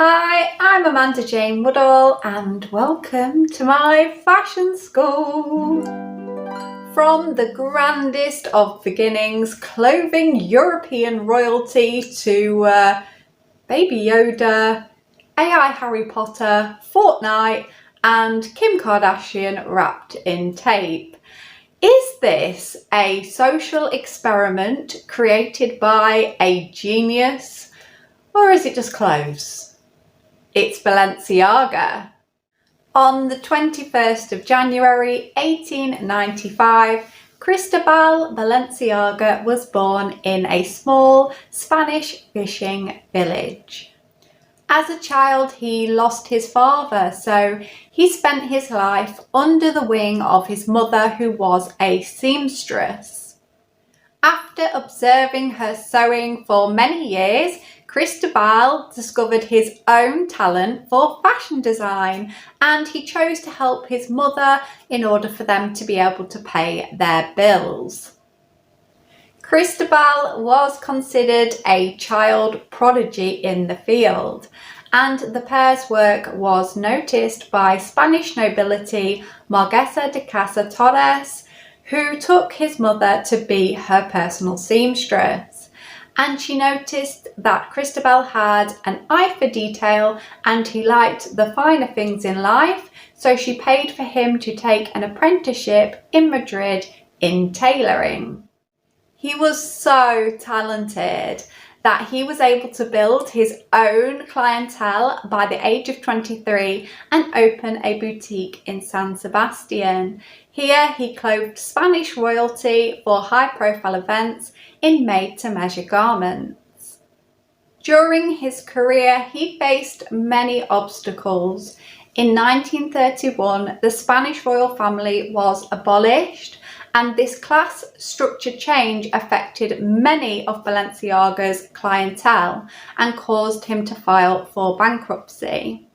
Hi, I'm Amanda Jane Woodall and welcome to my fashion school. From the grandest of beginnings, clothing European royalty to Baby Yoda, AI Harry Potter, Fortnite and Kim Kardashian wrapped in tape. Is this a social experiment created by a genius, or is it just clothes? It's Balenciaga. On the 21st of January 1895, Cristobal Balenciaga was born in a small Spanish fishing village. As a child, he lost his father, so he spent his life under the wing of his mother, who was a seamstress. After observing her sewing for many years, Cristobal discovered his own talent for fashion design, and he chose to help his mother in order for them to be able to pay their bills. Cristobal was considered a child prodigy in the field, and the pair's work was noticed by Spanish nobility Marquesa de Casa Torres, who took his mother to be her personal seamstress. And she noticed that Cristobal had an eye for detail and he liked the finer things in life, so she paid for him to take an apprenticeship in Madrid in tailoring. He was so talented that he was able to build his own clientele by the age of 23 and open a boutique in San Sebastian. Here he clothed Spanish royalty for high-profile events in made-to-measure garments. During his career, he faced many obstacles. In 1931, the Spanish royal family was abolished, and this class structure change affected many of Balenciaga's clientele and caused him to file for bankruptcy.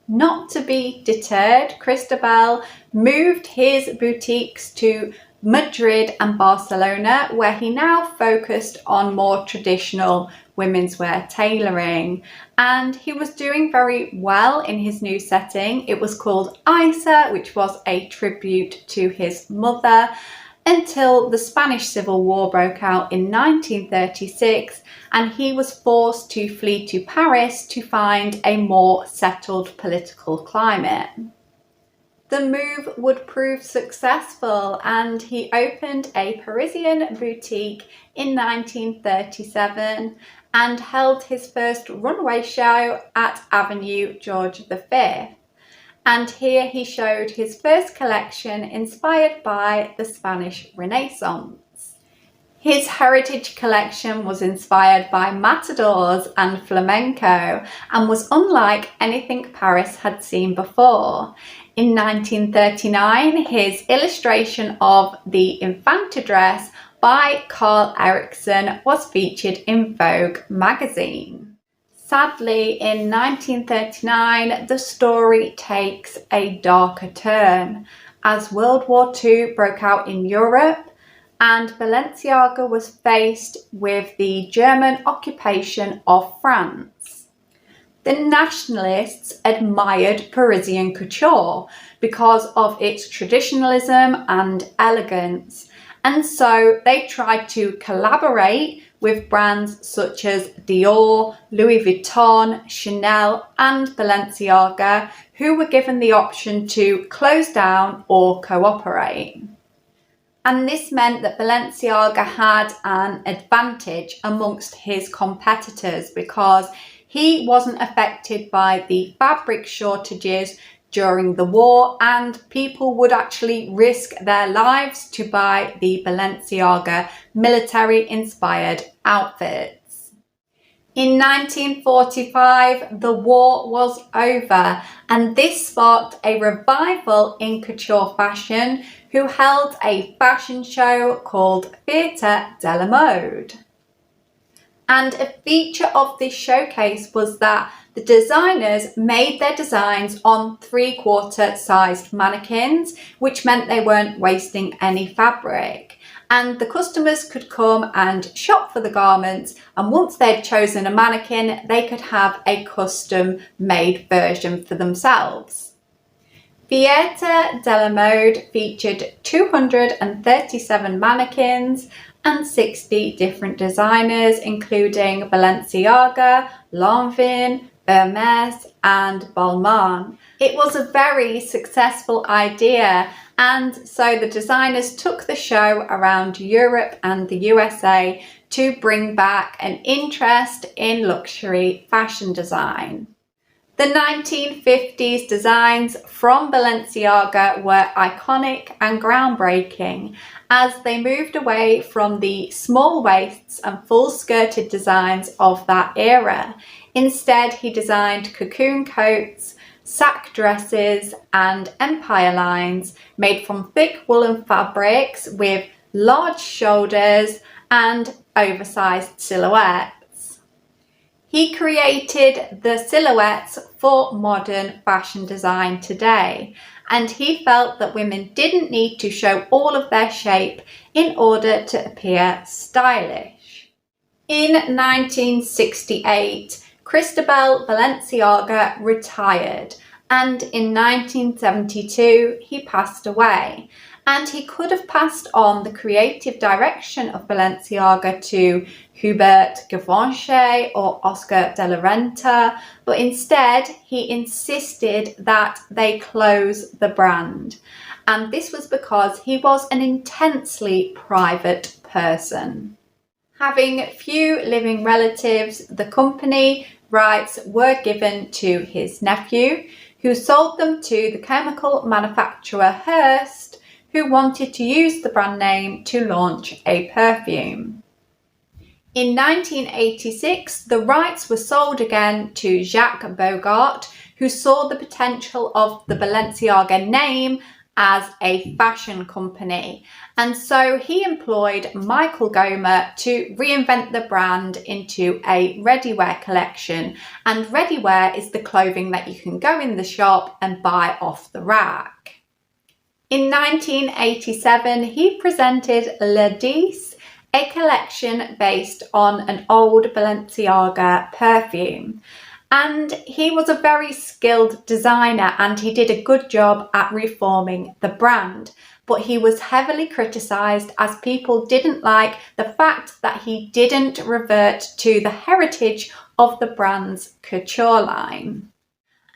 Not to be deterred, Cristobal moved his boutiques to Madrid and Barcelona, where he now focused on more traditional women's wear tailoring, and he was doing very well in his new setting. It was called Isa, which was a tribute to his mother, until the Spanish Civil War broke out in 1936 and he was forced to flee to Paris to find a more settled political climate. The move would prove successful and he opened a Parisian boutique in 1937 and held his first runway show at Avenue George V. And here he showed his first collection inspired by the Spanish Renaissance. His heritage collection was inspired by matadors and flamenco and was unlike anything Paris had seen before. In 1939, his illustration of the Infanta dress by Carl Erickson was featured in Vogue magazine. Sadly, in 1939, the story takes a darker turn as World War II broke out in Europe and Balenciaga was faced with the German occupation of France. The nationalists admired Parisian couture because of its traditionalism and elegance, and so they tried to collaborate with brands such as Dior, Louis Vuitton, Chanel and Balenciaga, who were given the option to close down or cooperate. And this meant that Balenciaga had an advantage amongst his competitors because he wasn't affected by the fabric shortages during the war, and people would actually risk their lives to buy the Balenciaga military-inspired outfits. In 1945, the war was over, and this sparked a revival in couture fashion, who held a fashion show called Theatre de la Mode. And a feature of this showcase was that the designers made their designs on 3/4 sized mannequins, which meant they weren't wasting any fabric. and the customers could come and shop for the garments, and once they'd chosen a mannequin, they could have a custom made version for themselves. Fiera della Mode featured 237 mannequins and 60 different designers, including Balenciaga, Lanvin, Hermes and Balmain. It was a very successful idea, and so the designers took the show around Europe and the USA to bring back an interest in luxury fashion design. The 1950s designs from Balenciaga were iconic and groundbreaking as they moved away from the small waists and full-skirted designs of that era. Instead, he designed cocoon coats, sack dresses and empire lines made from thick woolen fabrics with large shoulders and oversized silhouettes. He created the silhouettes for modern fashion design today, and he felt that women didn't need to show all of their shape in order to appear stylish. In 1968, Cristobal Balenciaga retired, and in 1972 he passed away, and he could have passed on the creative direction of Balenciaga to Hubert Givenchy or Oscar de la Renta, but instead he insisted that they close the brand, and this was because he was an intensely private person. Having few living relatives, the company rights were given to his nephew, who sold them to the chemical manufacturer Hearst, who wanted to use the brand name to launch a perfume. In 1986, the rights were sold again to Jacques Bogart, who saw the potential of the Balenciaga name as a fashion company, and so he employed Michael Gomer to reinvent the brand into a ready-wear collection, and ready-wear is the clothing that you can go in the shop and buy off the rack. In 1987, he presented Le 10, a collection based on an old Balenciaga perfume. And he was a very skilled designer, and he did a good job at reforming the brand. But he was heavily criticised as people didn't like the fact that he didn't revert to the heritage of the brand's couture line.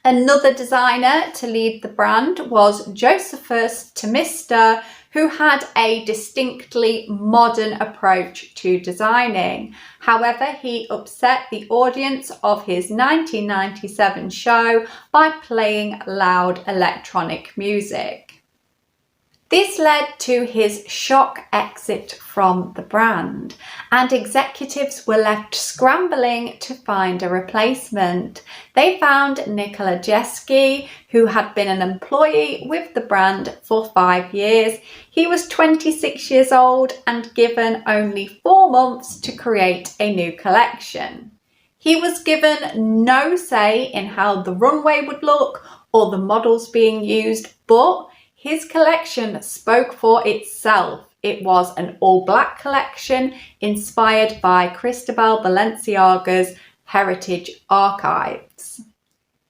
Another designer to lead the brand was Josephus Themister, who had a distinctly modern approach to designing. However, he upset the audience of his 1997 show by playing loud electronic music. This led to his shock exit from the brand, and executives were left scrambling to find a replacement. They found Nicola Jeski, who had been an employee with the brand for 5 years. He was 26 years old and given only 4 months to create a new collection. He was given no say in how the runway would look or the models being used, but his collection spoke for itself. It was an all-black collection inspired by Cristobal Balenciaga's heritage archives.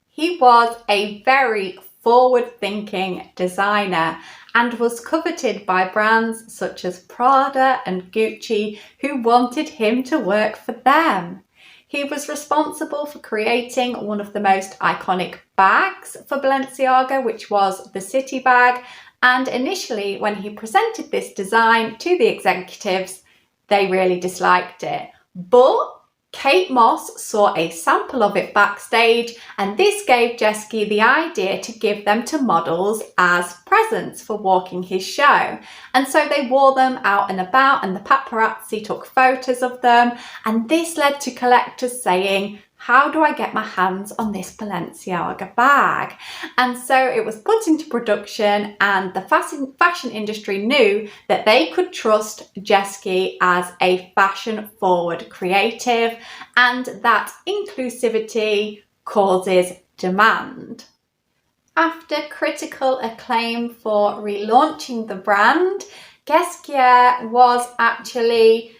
He was a very forward-thinking designer and was coveted by brands such as Prada and Gucci, who wanted him to work for them. He was responsible for creating one of the most iconic bags for Balenciaga, which was the City bag. And initially, when he presented this design to the executives, they really disliked it. But Kate Moss saw a sample of it backstage, and this gave Jeski the idea to give them to models as presents for walking his show. And so they wore them out and about, and the paparazzi took photos of them, and this led to collectors saying, how do I get my hands on this Balenciaga bag? And so it was put into production, and the fashion industry knew that they could trust Jeski as a fashion-forward creative, and that inclusivity causes demand. After critical acclaim for relaunching the brand, Gesquier was actually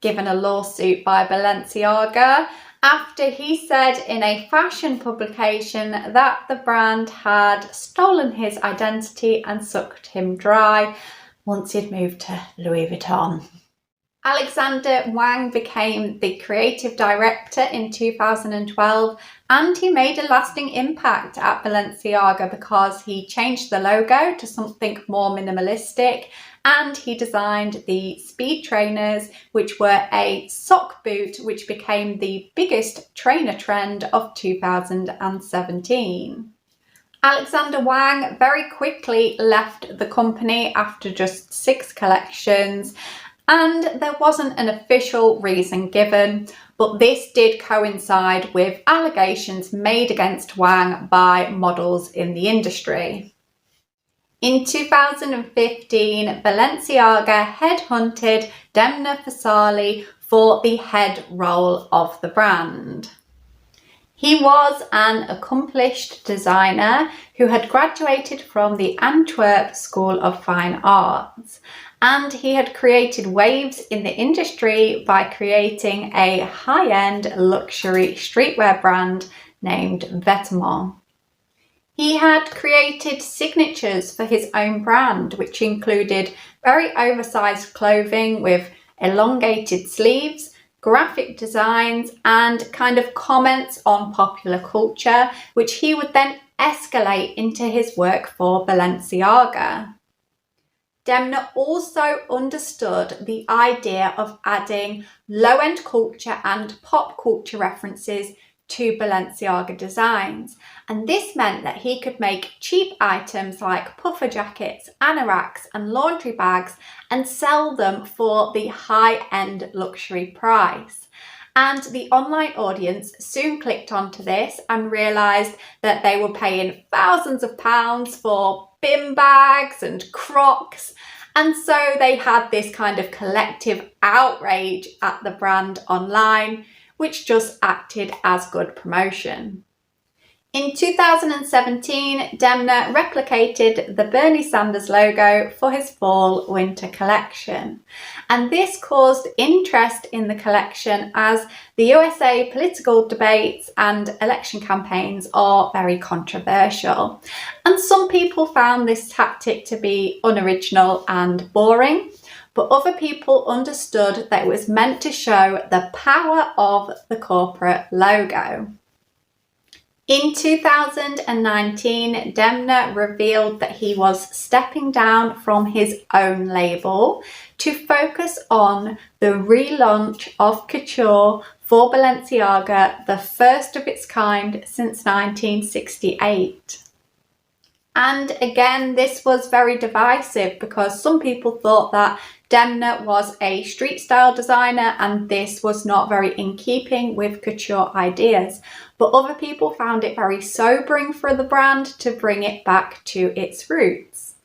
given a lawsuit by Balenciaga after he said in a fashion publication that the brand had stolen his identity and sucked him dry once he'd moved to Louis Vuitton. Alexander Wang became the creative director in 2012, and he made a lasting impact at Balenciaga because he changed the logo to something more minimalistic, and he designed the speed trainers, which were a sock boot, which became the biggest trainer trend of 2017. Alexander Wang very quickly left the company after just 6 collections, and there wasn't an official reason given, but this did coincide with allegations made against Wang by models in the industry. In 2015, Balenciaga headhunted Demna Gvasalia for the head role of the brand. He was an accomplished designer who had graduated from the Antwerp School of Fine Arts, and he had created waves in the industry by creating a high-end luxury streetwear brand named Denma. He had created signatures for his own brand, which included very oversized clothing with elongated sleeves, graphic designs, and kind of comments on popular culture, which he would then escalate into his work for Balenciaga. Demna also understood the idea of adding low-end culture and pop culture references to Balenciaga designs, and this meant that he could make cheap items like puffer jackets, anoraks and laundry bags and sell them for the high-end luxury price. And the online audience soon clicked onto this and realised that they were paying thousands of pounds for bin bags and Crocs, and so they had this kind of collective outrage at the brand online, which just acted as good promotion. In 2017, Demna replicated the Bernie Sanders logo for his fall-winter collection, and this caused interest in the collection as the USA political debates and election campaigns are very controversial, and some people found this tactic to be unoriginal and boring, but other people understood that it was meant to show the power of the corporate logo. In 2019, Demna revealed that he was stepping down from his own label to focus on the relaunch of couture for Balenciaga, the first of its kind since 1968. And again, this was very divisive because some people thought that Demna was a street style designer and this was not very in keeping with couture ideas, but other people found it very sobering for the brand to bring it back to its roots.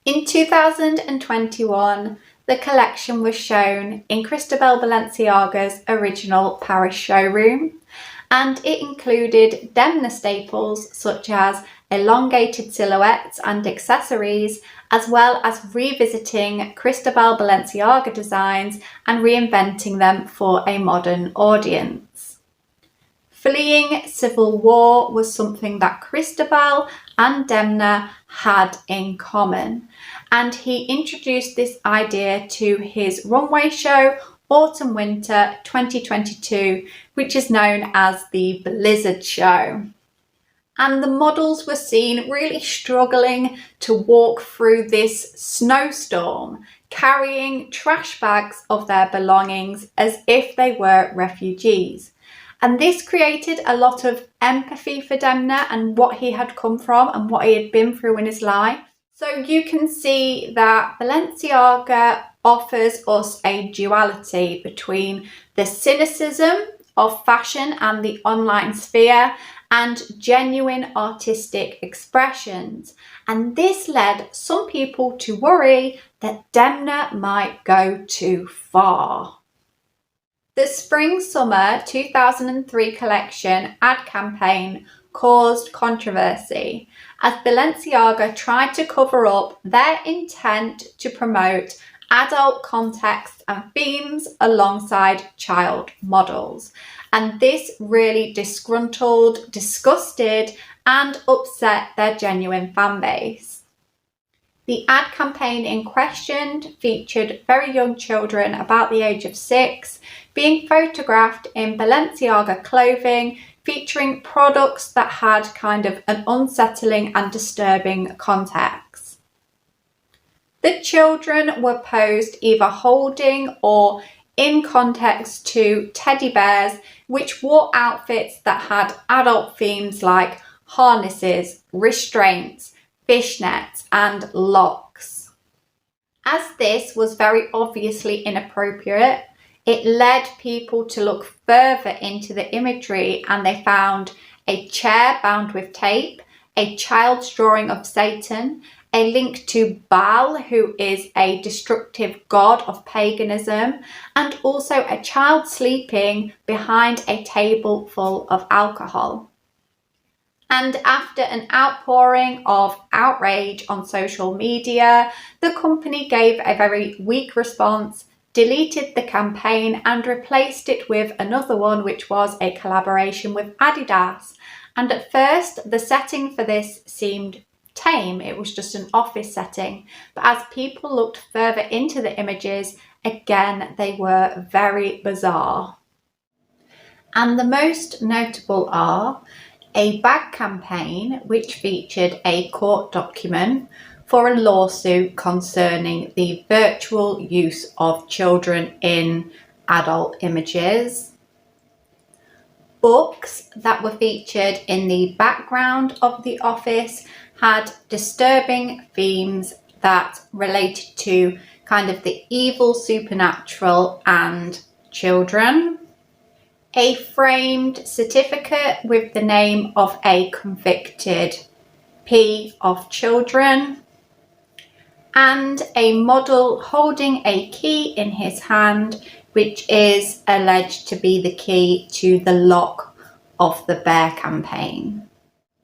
In 2021, the collection was shown in Cristobal Balenciaga's original Paris showroom, and it included Demna staples such as elongated silhouettes and accessories, as well as revisiting Cristobal Balenciaga designs and reinventing them for a modern audience. Fleeing civil war was something that Cristobal and Demna had in common, and he introduced this idea to his runway show Autumn-Winter 2022, which is known as the Blizzard Show. And the models were seen really struggling to walk through this snowstorm, carrying trash bags of their belongings as if they were refugees. And this created a lot of empathy for Demna and what he had come from and what he had been through in his life. So you can see that Balenciaga offers us a duality between the cynicism of fashion and the online sphere and genuine artistic expressions. And this led some people to worry that Demna might go too far. The Spring-Summer 2003 collection ad campaign caused controversy as Balenciaga tried to cover up their intent to promote adult context and themes alongside child models. And this really disgruntled, disgusted, and upset their genuine fan base. The ad campaign in question featured very young children about the age of 6 being photographed in Balenciaga clothing, featuring products that had kind of an unsettling and disturbing context. The children were posed either holding or in context to teddy bears, which wore outfits that had adult themes like harnesses, restraints, fishnets, and locks. As this was very obviously inappropriate, it led people to look further into the imagery, and they found a chair bound with tape, a child's drawing of Satan, a link to Baal, who is a destructive god of paganism, and also a child sleeping behind a table full of alcohol. And after an outpouring of outrage on social media, the company gave a very weak response, deleted the campaign and replaced it with another one, which was a collaboration with Adidas. And at first, the setting for this seemed tame. It was just an office setting. But as people looked further into the images, again, they were very bizarre. And the most notable are a bag campaign, which featured a court document for a lawsuit concerning the virtual use of children in adult images. Books that were featured in the background of the office had disturbing themes that related to kind of the evil supernatural and children. A framed certificate with the name of a convicted P of children, and a model holding a key in his hand, which is alleged to be the key to the lock of the Bear campaign.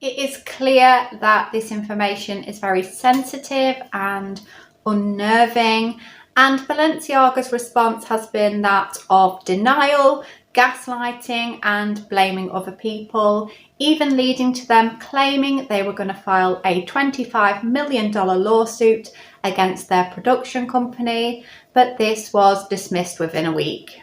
It is clear that this information is very sensitive and unnerving, and Balenciaga's response has been that of denial, gaslighting, and blaming other people, even leading to them claiming they were going to file a $25 million lawsuit against their production company, but this was dismissed within a week.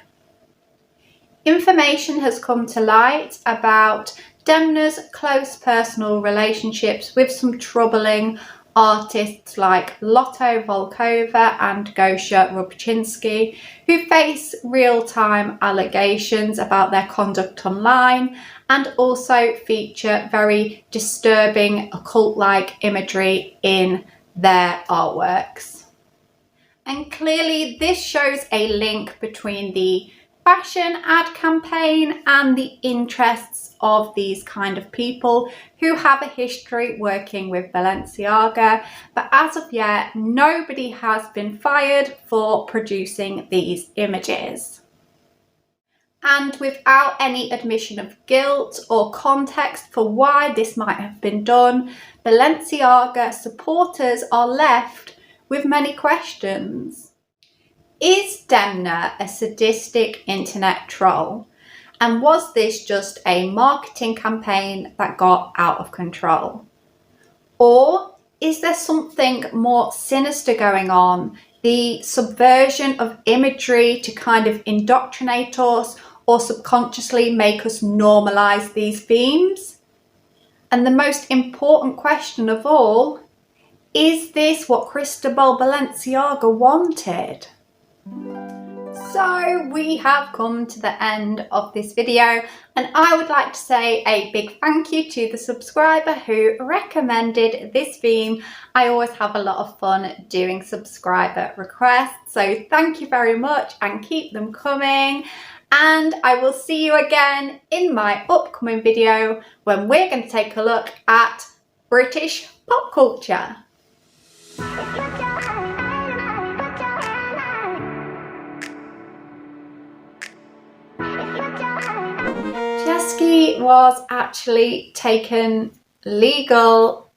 Information has come to light about Demna's close personal relationships with some troubling artists like Lotto Volkova and Gosha Rubchinsky, who face real-time allegations about their conduct online and also feature very disturbing occult-like imagery in their artworks. And clearly this shows a link between the fashion ad campaign and the interests of these kind of people who have a history working with Balenciaga, but as of yet nobody has been fired for producing these images. And without any admission of guilt or context for why this might have been done, Balenciaga supporters are left with many questions. Is Demna a sadistic internet troll? And was this just a marketing campaign that got out of control? Or is there something more sinister going on? The subversion of imagery to kind of indoctrinate us or subconsciously make us normalize these themes? And the most important question of all, is this what Cristobal Balenciaga wanted? So we have come to the end of this video, and I would like to say a big thank you to the subscriber who recommended this theme. I always have a lot of fun doing subscriber requests, so thank you very much and keep them coming. And I will see you again in my upcoming video when we're going to take a look at British pop culture. jet ski was actually taken legal